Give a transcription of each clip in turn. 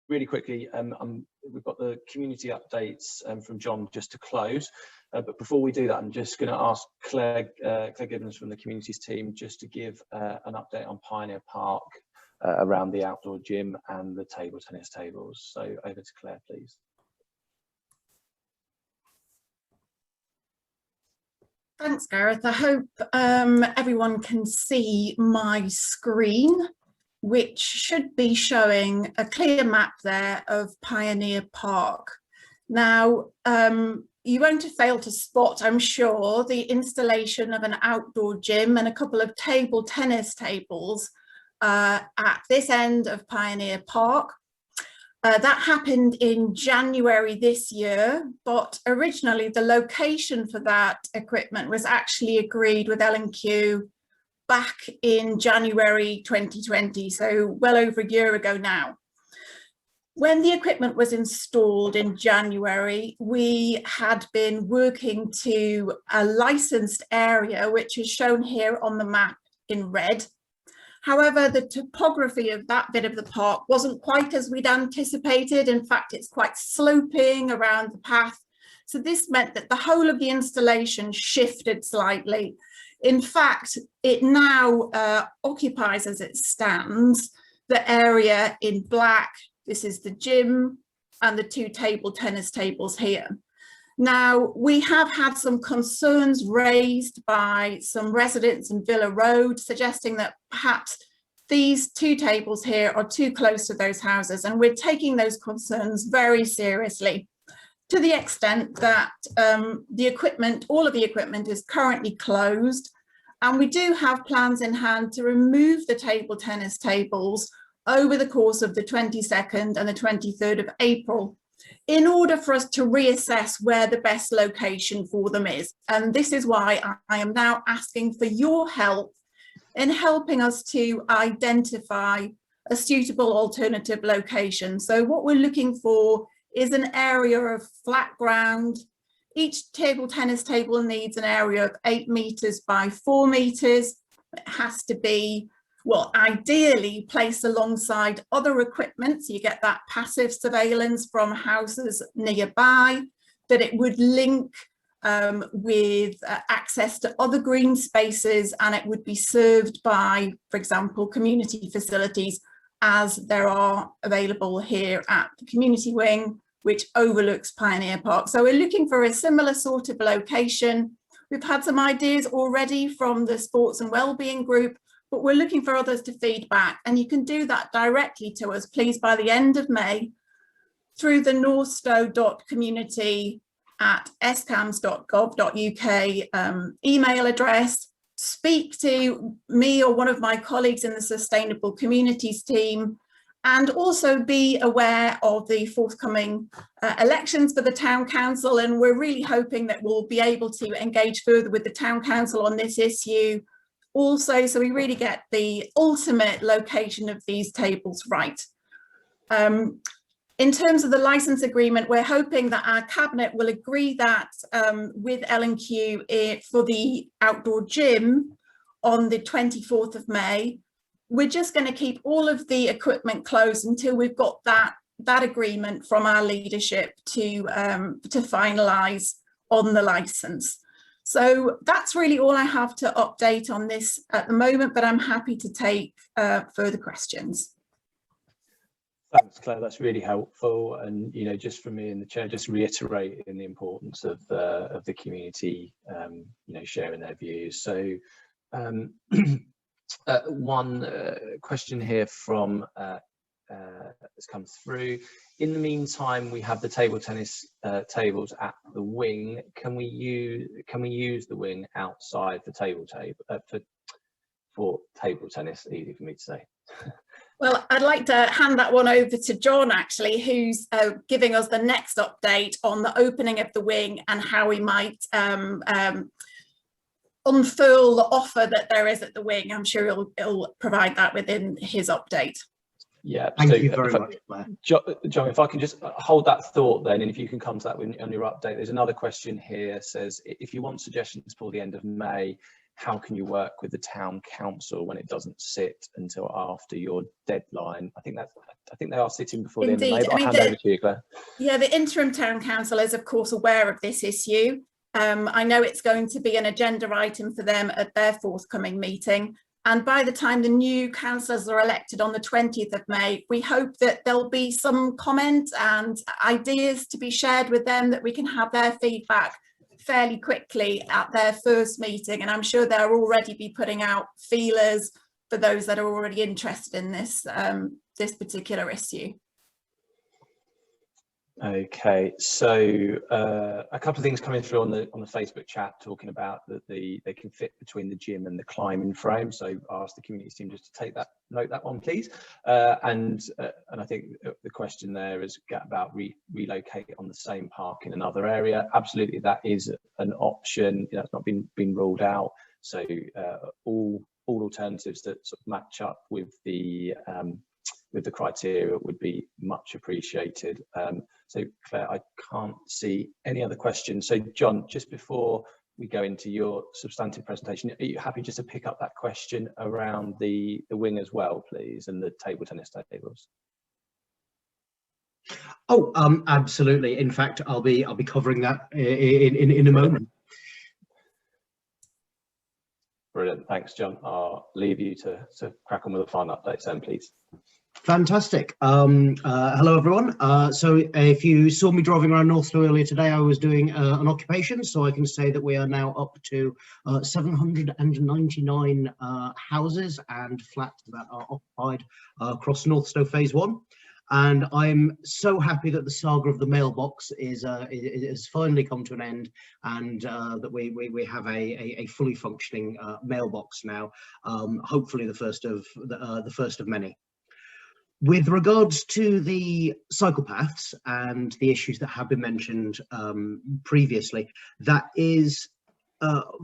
really quickly, we've got the community updates from John just to close. But before we do that, I'm just going to ask Claire Gibbons from the communities team just to give an update on Pioneer Park around the outdoor gym and the table tennis tables. So over to Claire, please. Thanks, Gareth. I hope everyone can see my screen, which should be showing a clear map there of Pioneer Park. Now, you won't have failed to spot, I'm sure, the installation of an outdoor gym and a couple of table tennis tables at this end of Pioneer Park. That happened in January this year, but originally the location for that equipment was actually agreed with L&Q back in January 2020, so well over a year ago now. When the equipment was installed in January, we had been working to a licensed area, which is shown here on the map in red. However, the topography of that bit of the park wasn't quite as we'd anticipated. In fact, it's quite sloping around the path. So this meant that the whole of the installation shifted slightly. In fact, it now occupies, as it stands, the area in black. This is the gym and the two table tennis tables here. Now, we have had some concerns raised by some residents in Villa Road, suggesting that perhaps these two tables here are too close to those houses, and we're taking those concerns very seriously, to the extent that the equipment, all of the equipment is currently closed, and we do have plans in hand to remove the table tennis tables over the course of the 22nd and the 23rd of April, in order for us to reassess where the best location for them is. And this is why I am now asking for your help in helping us to identify a suitable alternative location. So what we're looking for is an area of flat ground. Each table tennis table needs an area of 8 meters by 4 meters. It has to be, well, ideally placed alongside other equipment, so you get that passive surveillance from houses nearby, that it would link with access to other green spaces, and it would be served by, for example, community facilities, as there are available here at the community wing, which overlooks Pioneer Park. So we're looking for a similar sort of location. We've had some ideas already from the Sports and Wellbeing group, but we're looking for others to feed back, and you can do that directly to us, please, by the end of May through the northstowe.community@scams.gov.uk email address. Speak to me or one of my colleagues in the Sustainable Communities team, and also be aware of the forthcoming elections for the Town Council, and we're really hoping that we'll be able to engage further with the Town Council on this issue also, so we really get the ultimate location of these tables right. In terms of the license agreement, we're hoping that our cabinet will agree that with L&Q for the outdoor gym on the 24th of May. We're just going to keep all of the equipment closed until we've got that agreement from our leadership to finalise on the license. So that's really all I have to update on this at the moment, but I'm happy to take further questions. Thanks, Claire. That's really helpful. And, you know, just from me and the chair, just reiterating the importance of the community, you know, sharing their views. So one question here from has come through. In the meantime, we have the table tennis tables at the wing. Can we use the wing outside for table tennis? Easy for me to say. Well, I'd like to hand that one over to John, actually, who's giving us the next update on the opening of the wing and how we might unfurl the offer that there is at the wing. I'm sure he'll provide that within his update. Yeah, thank you very much, Claire. John, if I can just hold that thought then, and if you can come to that on your update. There's another question here, says, if you want suggestions for the end of May, how can you work with the town council when it doesn't sit until after your deadline? I think they are sitting before the end of May, but I'll hand over to you, Claire. Yeah, the interim town council is of course aware of this issue. I know it's going to be an agenda item for them at their forthcoming meeting. And by the time the new councillors are elected on the 20th of May, we hope that there'll be some comment and ideas to be shared with them, that we can have their feedback fairly quickly at their first meeting. And I'm sure they'll already be putting out feelers for those that are already interested in this, this particular issue. Okay, so a couple of things coming through on the Facebook chat talking about that they can fit between the gym and the climbing frame. So I asked the community team just to note that one, please. And I think the question there is about relocate on the same park in another area. Absolutely, that is an option. You know, it's not been ruled out. So all alternatives that sort of match up with the criteria would be much appreciated. So Claire, I can't see any other questions. So John, just before we go into your substantive presentation, are you happy just to pick up that question around the wing as well, please, and the table tennis tables? Oh, absolutely. In fact, I'll be covering that in a moment. Brilliant, thanks, John. I'll leave you to crack on with the final updates then, please. Fantastic. Hello everyone. So if you saw me driving around Northstowe earlier today, I was doing an occupation, so I can say that we are now up to 799 houses and flats that are occupied across Northstowe phase 1. And I'm so happy that the saga of the mailbox is finally come to an end, and that we have a fully functioning mailbox now. Hopefully the first of many. With regards to the cycle paths and the issues that have been mentioned previously, that is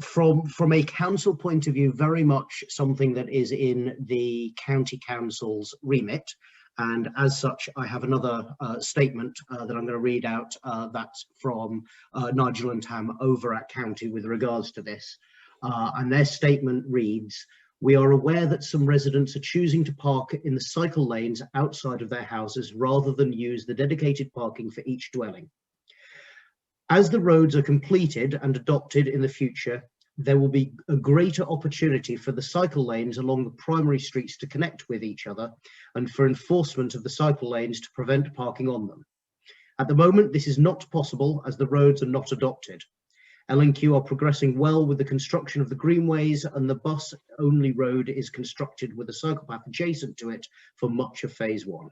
from a council point of view very much something that is in the county council's remit. And as such, I have another statement that I'm going to read out. That's from Nigel and Tam over at County with regards to this. And their statement reads: "We are aware that some residents are choosing to park in the cycle lanes outside of their houses rather than use the dedicated parking for each dwelling. As the roads are completed and adopted in the future, there will be a greater opportunity for the cycle lanes along the primary streets to connect with each other and for enforcement of the cycle lanes to prevent parking on them. At the moment, this is not possible as the roads are not adopted. L&Q are progressing well with the construction of the greenways, and the bus-only road is constructed with a cycle path adjacent to it for much of phase 1.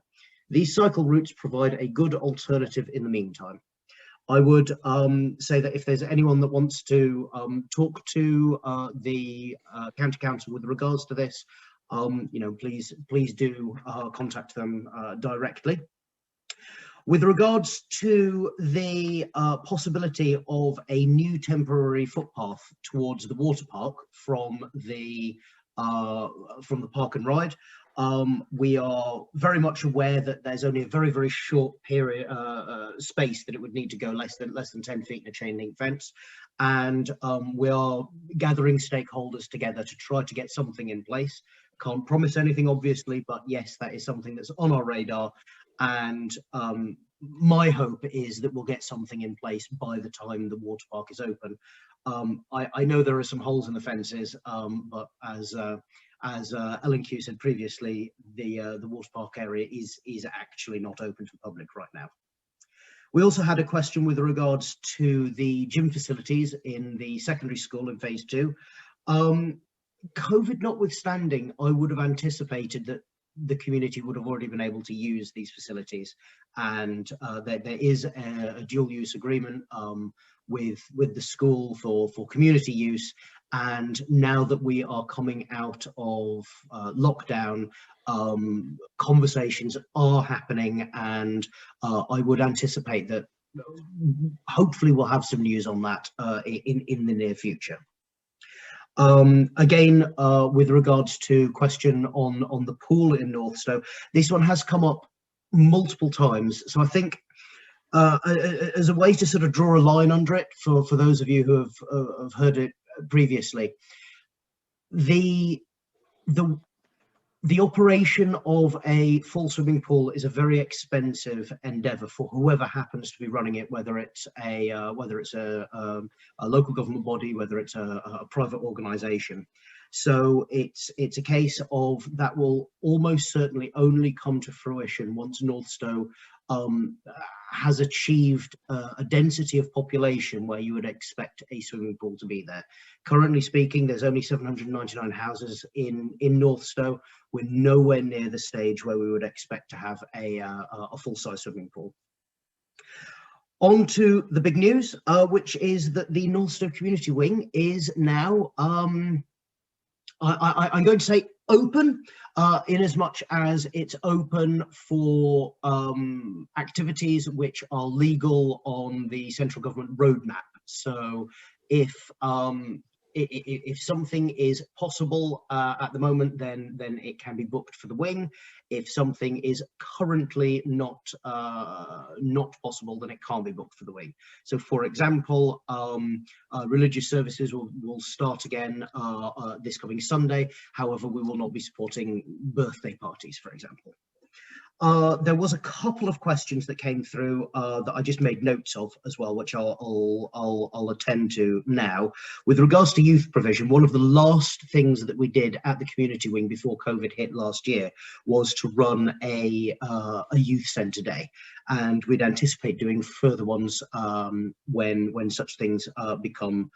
These cycle routes provide a good alternative in the meantime." I would say that if there's anyone that wants to talk to the County Council with regards to this, you know, please do contact them directly. With regards to the possibility of a new temporary footpath towards the water park from the park and ride, we are very much aware that there's only a very, very short period space that it would need to go, less than 10 feet in a chain link fence, and we are gathering stakeholders together to try to get something in place. Can't promise anything, obviously, but yes, that is something that's on our radar. And my hope is that we'll get something in place by the time the water park is open. I know there are some holes in the fences, but as L&Q said previously, the water park area is actually not open to the public right now. We also had a question with regards to the gym facilities in the secondary school in phase 2. COVID notwithstanding, I would have anticipated that the community would have already been able to use these facilities, and there is a dual use agreement with the school for community use. And now that we are coming out of lockdown, conversations are happening, and I would anticipate that hopefully we'll have some news on that in the near future. Again, with regards to question on the pool in Northstowe, this one has come up multiple times. So I think as a way to sort of draw a line under it for those of you who have heard it previously, The operation of a full swimming pool is a very expensive endeavour for whoever happens to be running it, whether it's a local government body, whether it's a private organisation. So it's a case of that will almost certainly only come to fruition once Northstowe has achieved a density of population where you would expect a swimming pool to be there. Currently speaking, there's only 799 houses in Northstowe. We're nowhere near the stage where we would expect to have a full-size swimming pool. On to the big news, which is that the Northstowe Community Wing is now, I'm going to say open, in as much as it's open for activities which are legal on the central government roadmap. So if something is possible at the moment, then it can be booked for the wing. If something is currently not possible, then it can't be booked for the wing. So, for example, religious services will start again this coming Sunday. However, we will not be supporting birthday parties, for example. There was a couple of questions that came through that I just made notes of as well, which I'll attend to now. With regards to youth provision, one of the last things that we did at the community wing before COVID hit last year was to run a youth centre day, and we'd anticipate doing further ones when such things become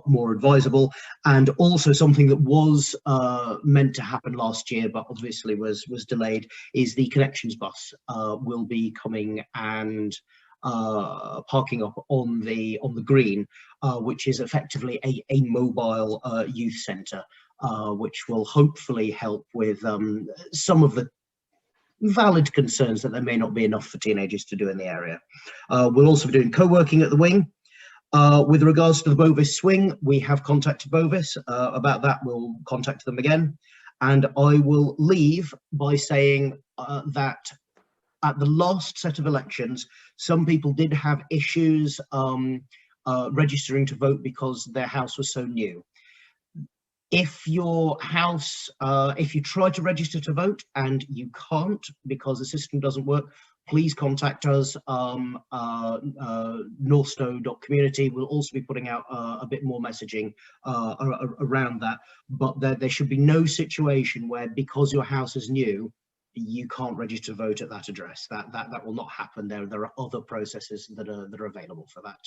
more advisable. And also something that was meant to happen last year but obviously was delayed is the connections bus will be coming and parking up on the green, which is effectively a mobile youth centre, which will hopefully help with some of the valid concerns that there may not be enough for teenagers to do in the area. We'll also be doing co-working at the wing. With regards to the Bovis swing, we have contacted Bovis about that. We'll contact them again. And I will leave by saying that at the last set of elections, some people did have issues registering to vote because their house was so new. If your house, if you try to register to vote and you can't because the system doesn't work, please contact us, northstowe.community. We'll also be putting out a bit more messaging around that, but there should be no situation where because your house is new, you can't register to vote at that address. That will not happen. There are other processes that are available for that.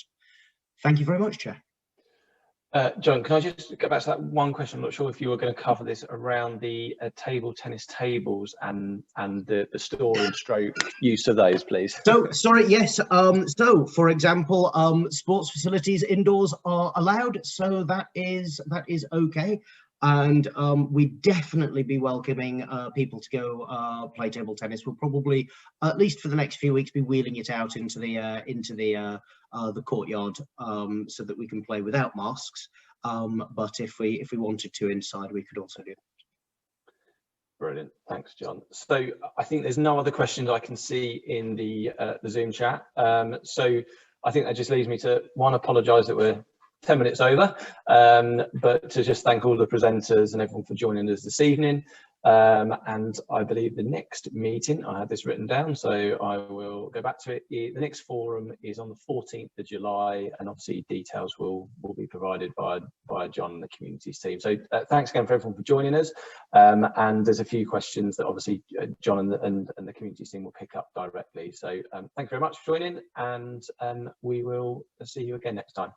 Thank you very much, Chair. John, can I just go back to that one question? I'm not sure if you were going to cover this around the table tennis tables and the storing stroke use of those, please. So, sorry, yes. So, for example, sports facilities indoors are allowed, so that is okay. And we'd definitely be welcoming people to go play table tennis. We'll probably, at least for the next few weeks, be wheeling it out into the courtyard so that we can play without masks. But if we wanted to inside, we could also do that. Brilliant, thanks, John. So I think there's no other questions I can see in the Zoom chat. So I think that just leaves me to apologise that we're 10 minutes over, but to just thank all the presenters and everyone for joining us this evening. And I believe the next meeting, I had this written down, so I will go back to it. The next forum is on the 14th of July, and obviously details will be provided by John and the communities team. So thanks again for everyone for joining us. And there's a few questions that obviously John and the communities team will pick up directly. So thank you very much for joining, and we will see you again next time.